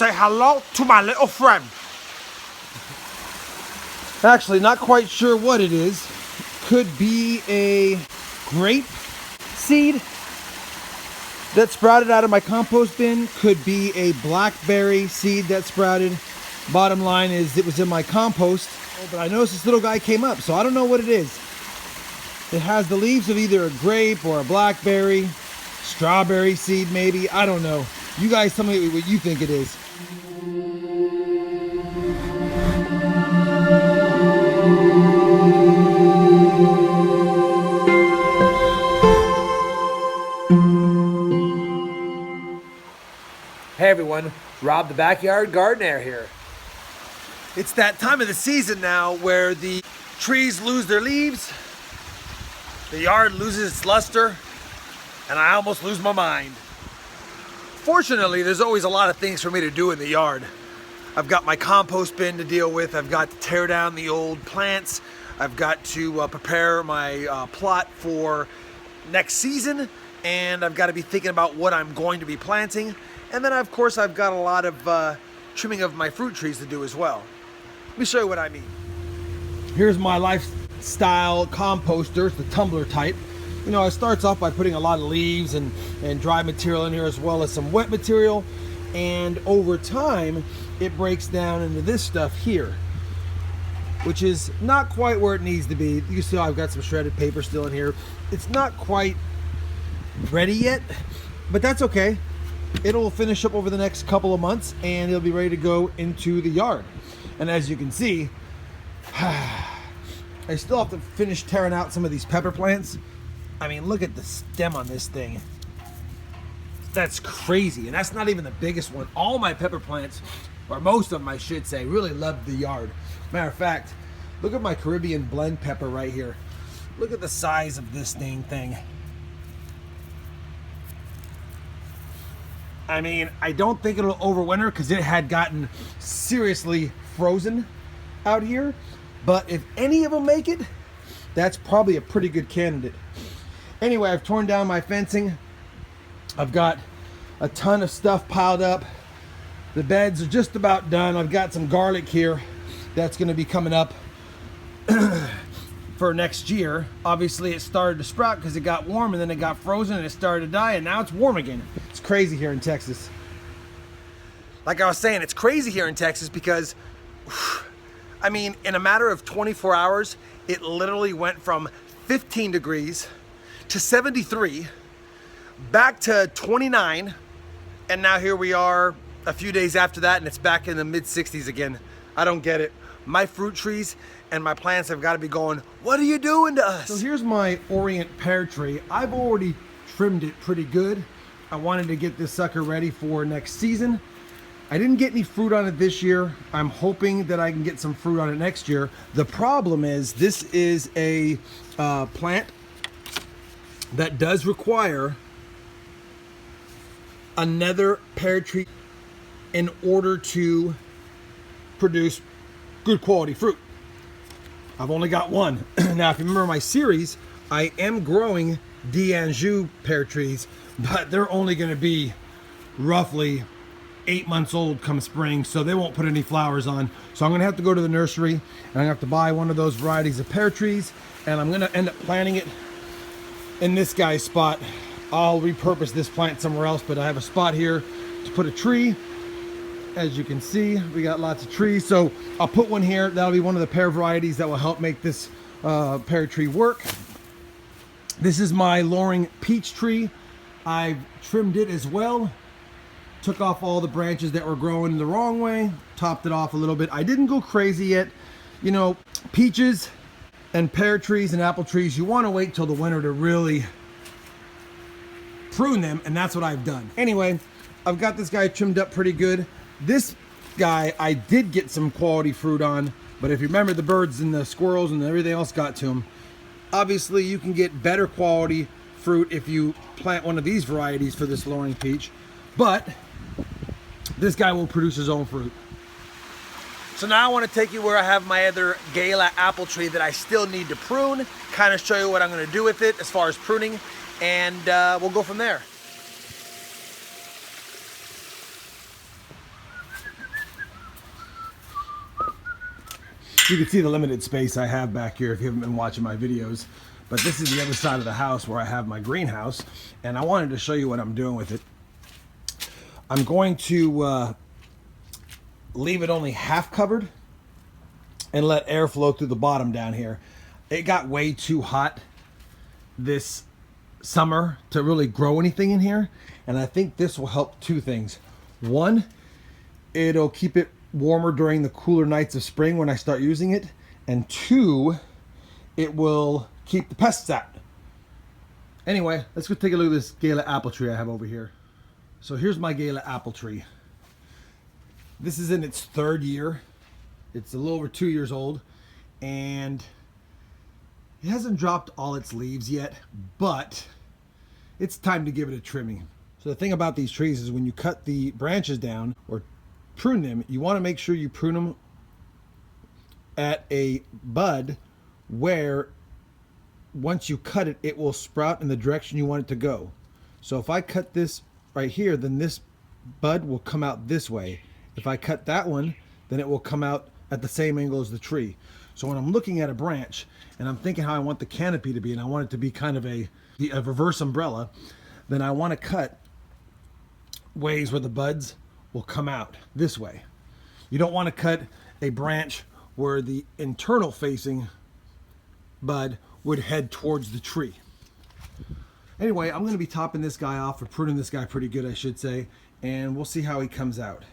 say hello to my little friend. Actually, not quite sure what it is. Could be a grape seed that sprouted out of my compost bin. Could be a blackberry seed that sprouted. Bottom line is it was in my compost, but I noticed this little guy came up, so I don't know what it is. It has the leaves of either a grape or a blackberry, strawberry seed maybe, I don't know. You guys tell me what you think it is. Hey everyone, Rob the Backyard Gardener here. It's that time of the season now where the trees lose their leaves, the yard loses its luster, and I almost lose my mind. Fortunately, there's always a lot of things for me to do in the yard. I've got my compost bin to deal with, I've got to tear down the old plants, I've got to prepare my plot for next season, and I've got to be thinking about what I'm going to be planting. And then, of course, I've got a lot of trimming of my fruit trees to do as well. Let me show you what I mean. Here's my lifestyle composter. It's the tumbler type. You know, it starts off by putting a lot of leaves and dry material in here as well as some wet material. And over time, it breaks down into this stuff here, which is not quite where it needs to be. You can see I've got some shredded paper still in here. It's not quite ready yet, but that's okay. It'll finish up over the next couple of months and it'll be ready to go into the yard. And as you can see, I still have to finish tearing out some of these pepper plants. I mean, look at the stem on this thing. That's crazy. And that's not even the biggest one. All my pepper plants, or most of them I should say, really love the yard. Matter of fact, look at my Caribbean blend pepper right here. Look at the size of this thing. I mean, I don't think it'll overwinter because it had gotten seriously frozen out here. But if any of them make it, that's probably a pretty good candidate. Anyway, I've torn down my fencing. I've got a ton of stuff piled up. The beds are just about done. I've got some garlic here that's going to be coming up for next year. Obviously, it started to sprout because it got warm and then it got frozen and it started to die and now it's warm again. It's crazy here in Texas. Like I was saying, it's crazy here in Texas because, I mean, in a matter of 24 hours, it literally went from 15 degrees to 73, back to 29, and now here we are a few days after that and it's back in the mid 60s again. I don't get it. My fruit trees and my plants have got to be going, what are you doing to us? So here's my Orient pear tree. I've already trimmed it pretty good. I wanted to get this sucker ready for next season. I didn't get any fruit on it this year. I'm hoping that I can get some fruit on it next year. The problem is this is a plant that does require another pear tree in order to produce good quality fruit. I've only got one. Now, if you remember my series, I am growing D'Anjou pear trees, but they're only going to be roughly 8 months old come spring, so they won't put any flowers on. So I'm going to have to go to the nursery and I'm going to have to buy one of those varieties of pear trees, and I'm going to end up planting it in this guy's spot. I'll repurpose this plant somewhere else, but I have a spot here to put a tree. As you can see, we got lots of trees, so I'll put one here. That'll be one of the pear varieties that will help make this pear tree work. This is my Loring peach tree. I've trimmed it as well. Took off all the branches that were growing the wrong way, topped it off a little bit. I didn't go crazy yet. You know, peaches and pear trees and apple trees, you want to wait till the winter to really prune them, and that's what I've done. Anyway, I've got this guy trimmed up pretty good. This guy I did get some quality fruit on, but if you remember, the birds and the squirrels and everything else got to them. Obviously, you can get better quality fruit if you plant one of these varieties for this Loring peach, but this guy will produce his own fruit. So now I want to take you where I have my other Gala apple tree that I still need to prune, kind of show you what I'm going to do with it as far as pruning, and we'll go from there. You can see the limited space I have back here if you haven't been watching my videos. But this is the other side of the house where I have my greenhouse, and I wanted to show you what I'm doing with it. I'm going to leave it only half covered and let air flow through the bottom down here. It got way too hot this summer to really grow anything in here, and I think this will help two things. One, it'll keep it warmer during the cooler nights of spring when I start using it, and two, it will keep the pests out. Anyway, let's go take a look at this Gala apple tree I have over here. So here's my Gala apple tree. This is in its third year. It's a little over 2 years old, and it hasn't dropped all its leaves yet, but it's time to give it a trimming. So the thing about these trees is when you cut the branches down or prune them, you want to make sure you prune them at a bud where once you cut it, it will sprout in the direction you want it to go. So if I cut this right here, then this bud will come out this way. If I cut that one, then it will come out at the same angle as the tree. So when I'm looking at a branch and I'm thinking how I want the canopy to be, and I want it to be kind of a reverse umbrella, then I want to cut ways where the buds will come out this way. You don't want to cut a branch where the internal facing bud would head towards the tree. Anyway, I'm going to be topping this guy off, or pruning this guy pretty good, I should say, and we'll see how he comes out.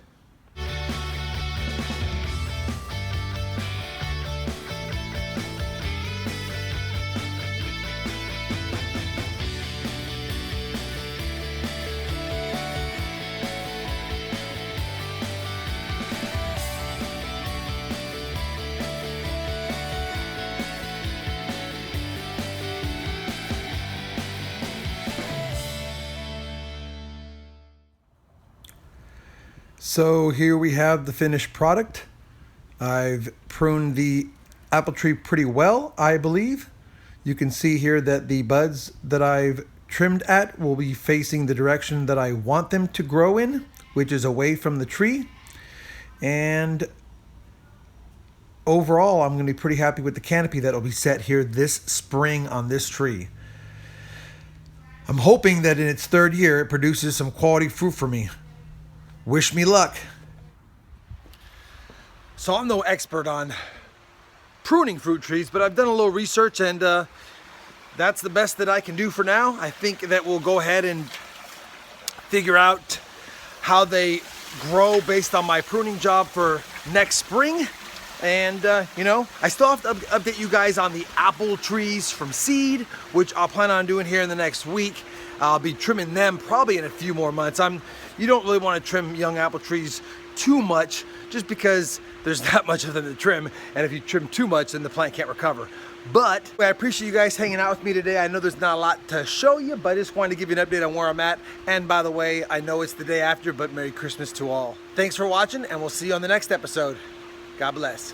So here we have the finished product. I've pruned the apple tree pretty well, I believe. You can see here that the buds that I've trimmed at will be facing the direction that I want them to grow in, which is away from the tree. And overall, I'm going to be pretty happy with the canopy that will be set here this spring on this tree. I'm hoping that in its third year, it produces some quality fruit for me. Wish me luck. So I'm no expert on pruning fruit trees, but I've done a little research, and that's the best that I can do for now. I think that we'll go ahead and figure out how they grow based on my pruning job for next spring. And you know, I still have to update you guys on the apple trees from seed, which I'll plan on doing here in the next week. I'll be trimming them probably in a few more months. You don't really want to trim young apple trees too much, just because there's that much of them to trim, and if you trim too much, then the plant can't recover. But I appreciate you guys hanging out with me today. I know there's not a lot to show you, but I just wanted to give you an update on where I'm at. And by the way, I know it's the day after, but Merry Christmas to all. Thanks for watching, and we'll see you on the next episode. God bless.